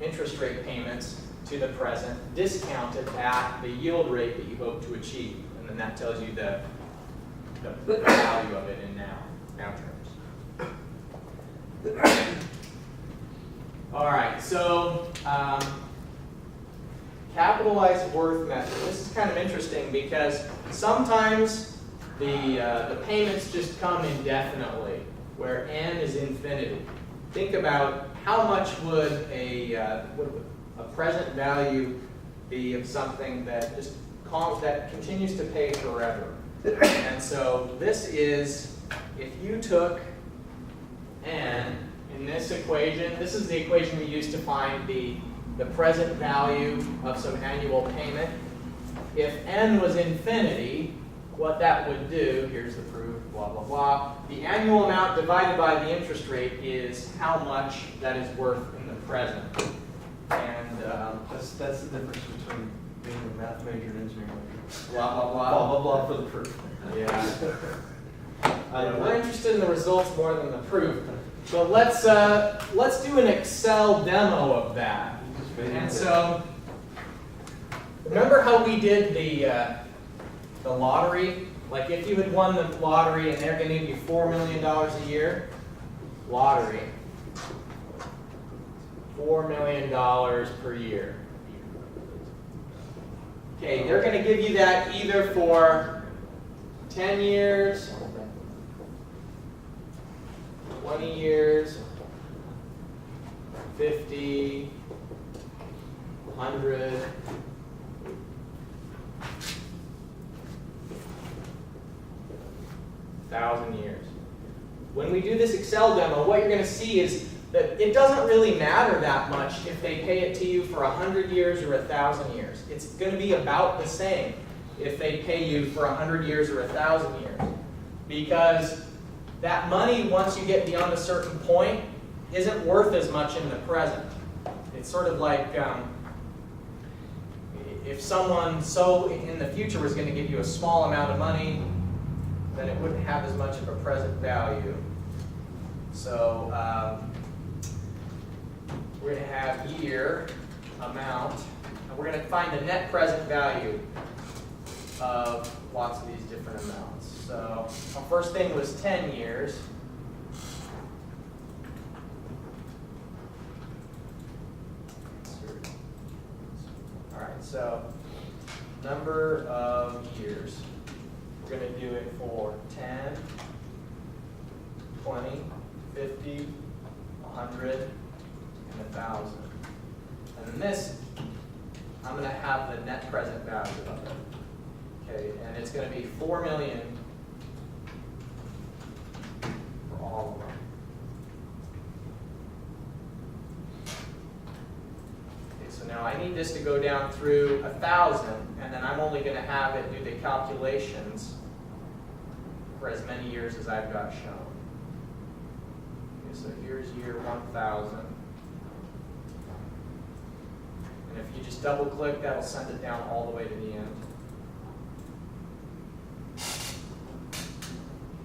interest rate payments to the present, discounted at the yield rate that you hope to achieve. And then that tells you the value of it in now terms. All right, so capitalized worth method. This is kind of interesting because sometimes the payments just come indefinitely, where n is infinity. Think about how much would a present value be of something that that continues to pay forever. And so this is, if you took n in this equation, this is the equation we use to find the present value of some annual payment. If n was infinity, what that would do, here's the proof, blah, blah, blah. The annual amount divided by the interest rate is how much that is worth in the present. And that's the difference between being a math major and engineering major. blah, blah, blah. Blah, blah, blah for the proof. Yeah. We're interested in the results more than the proof. But let's do an Excel demo of that. And so, remember how we did the lottery? Like if you had won the lottery and they're going to give you $4 million a year, lottery, $4 million per year. Okay, they're going to give you that either for 10 years, 20 years, 50, 100, 1,000 years. When we do this Excel demo, what you're going to see is that it doesn't really matter that much if they pay it to you for 100 years or 1,000 years. It's going to be about the same if they pay you for 100 years or 1,000 years. Because that money, once you get beyond a certain point, isn't worth as much in the present. It's sort of like if someone in the future was going to give you a small amount of money, then it wouldn't have as much of a present value. So we're going to have year, amount, and we're going to find the net present value of lots of these different amounts. So our first thing was 10 years. All right, so number of years. We're going to do it for 10, 20, 50, 100, and 1,000. And then this, I'm going to have the net present value of it. Okay, and it's going to be 4 million for all of them. Okay, so now I need this to go down through 1,000, and then I'm only going to have it do the calculations for as many years as I've got shown. Okay, so here's year 1,000. And if you just double click, that'll send it down all the way to the end.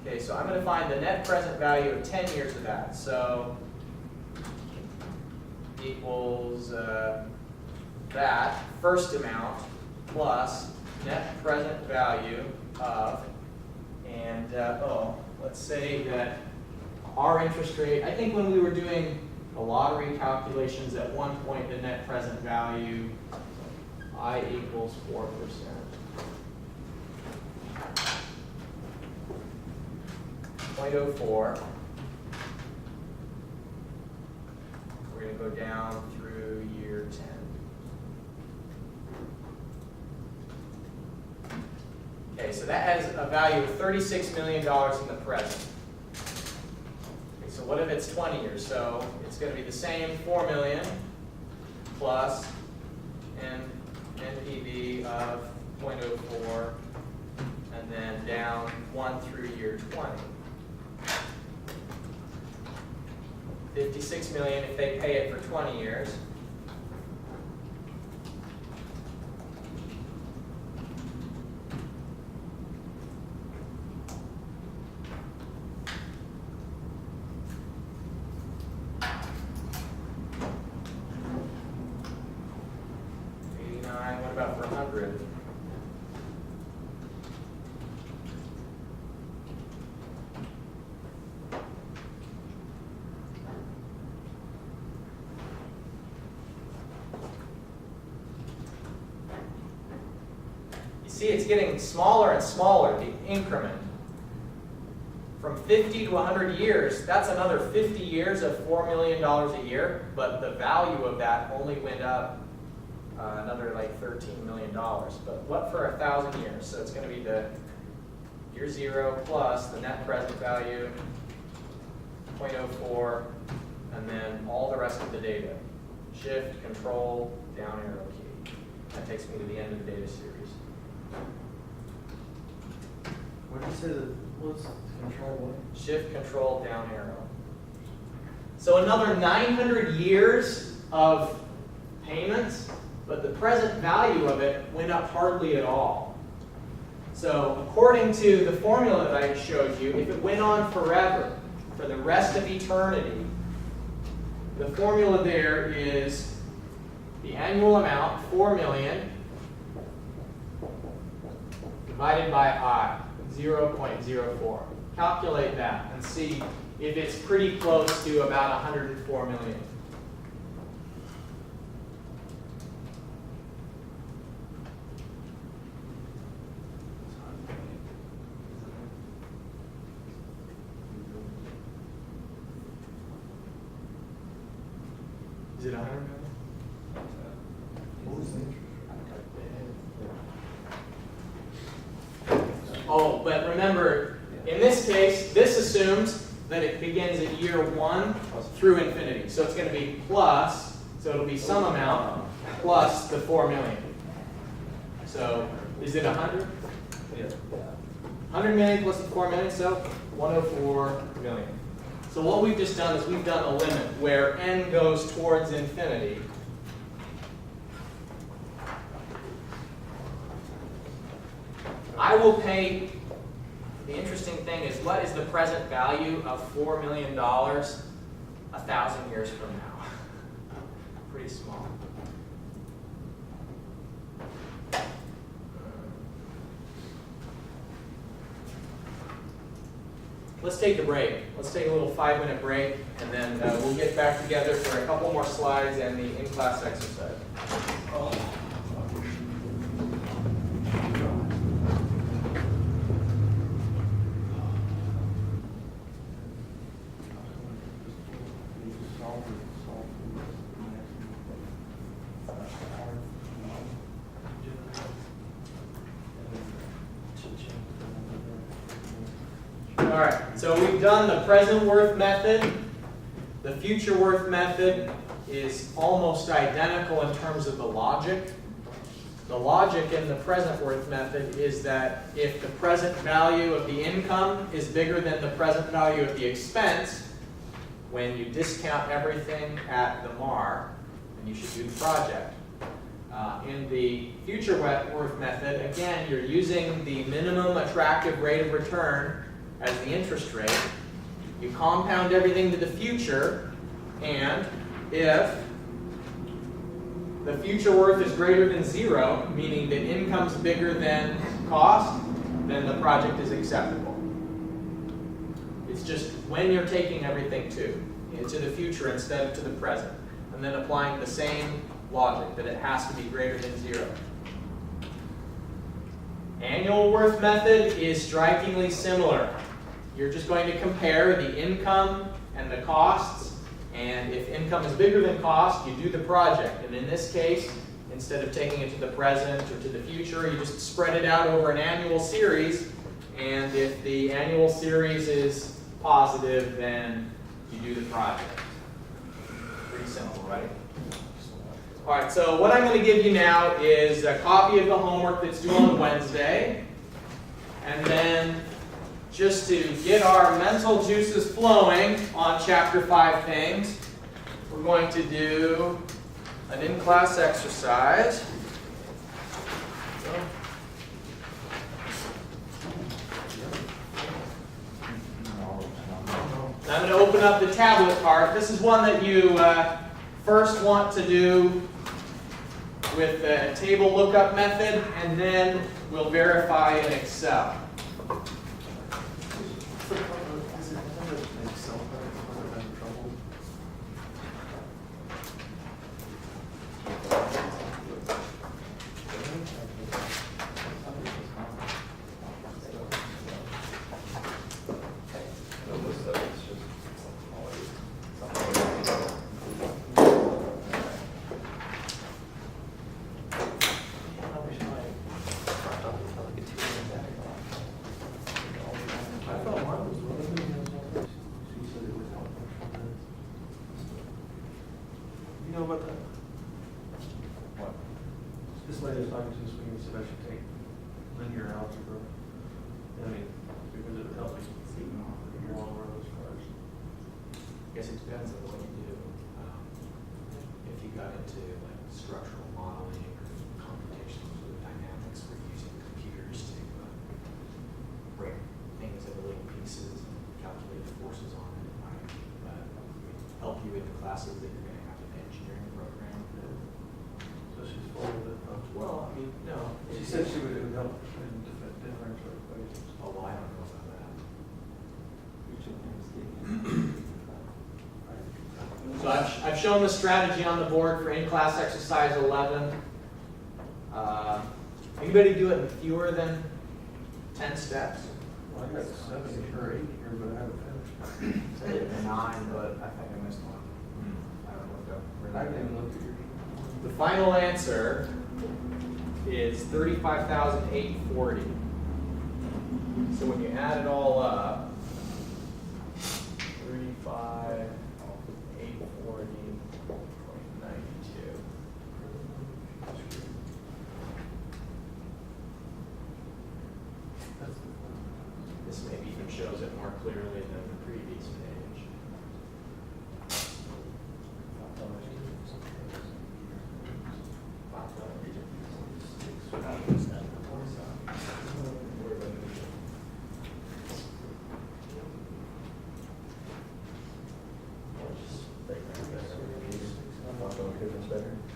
Okay, so I'm going to find the net present value of 10 years of that. So equals that first amount plus net present value of, and let's say that our interest rate, I think when we were doing the lottery calculations at one point, the net present value, I equals 4%. .04. We're going to go down through year 10. Okay, so that has a value of $36 million in the present. Okay, so what if it's 20 years? So it's going to be the same 4 million plus an NPV of 0.04, and then down 1 through year 20. 56 million if they pay it for 20 years. What about for 100? You see it's getting smaller and smaller, the increment. From 50 to 100 years, that's another 50 years of $4 million a year, but the value of that only went up another like $13 million. But what for 1,000 years? So it's going to be the year 0 plus the net present value, 0.04, and then all the rest of the data. Shift, control, down arrow key. That takes me to the end of the data series. What did you say that was control what? Shift, control, down arrow. So another 900 years of payments, but the present value of it went up hardly at all. So according to the formula that I showed you, if it went on forever, for the rest of eternity, the formula there is the annual amount, 4 million, divided by I, 0.04. Calculate that and see if it's pretty close to about 104 million. Is it 100 million? What was the interest rate? Oh, but remember, in this case, this assumes that it begins at year 1 through infinity. So it's going to be plus, so it'll be some amount plus the 4 million. So is it 100? Yeah. 100 million plus the 4 million, so 104 million. So what we've just done is we've done a limit where n goes towards infinity. I will pay, the interesting thing is, what is the present value of $4 million 1,000 years from now? pretty small. Let's take a break. Let's take a little 5-minute break, and then we'll get back together for a couple more slides and the in-class exercise. All right, so we've done the present worth method. The future worth method is almost identical in terms of the logic. The logic in the present worth method is that if the present value of the income is bigger than the present value of the expense, when you discount everything at the MAR, then you should do the project. In the future worth method, again, you're using the minimum attractive rate of return as the interest rate. You compound everything to the future, and if the future worth is greater than 0, meaning that income's bigger than cost, then the project is acceptable. It's just when you're taking everything into the future instead of to the present, and then applying the same logic that it has to be greater than 0. Annual worth method is strikingly similar. You're just going to compare the income and the costs, and if income is bigger than cost, you do the project. And in this case, instead of taking it to the present or to the future, you just spread it out over an annual series, and if the annual series is positive, then you do the project. Pretty simple, right? All right, so what I'm going to give you now is a copy of the homework that's due on Wednesday, and then just to get our mental juices flowing on Chapter 5 things, we're going to do an in-class exercise. And I'm going to open up the tablet part. This is one that you first want to do with the table lookup method, and then we'll verify in Excel. This lady was talking to us when you said I should take linear algebra. I mean, because it would help me figure out where those cars. I guess it depends on what you do. If you got into like structural modeling or computational fluid dynamics, where you're using computers to break things into little pieces and calculate the forces on it, it might help you in the classes that you're going to have in the engineering program. So she's full of it. Well, I mean, no. She said it would help in differential equations. Oh, well, I don't know about that. So I've shown the strategy on the board for in-class exercise 11. Anybody do it in fewer than 10 steps? Well, I got 7 or 8 here, but I haven't finished. I did 9, but I think I missed one. I don't know. I didn't even look at your. The final answer is 35,840. So when you add it all up, 35,840.92. This maybe even shows it more clearly than the previous page. better.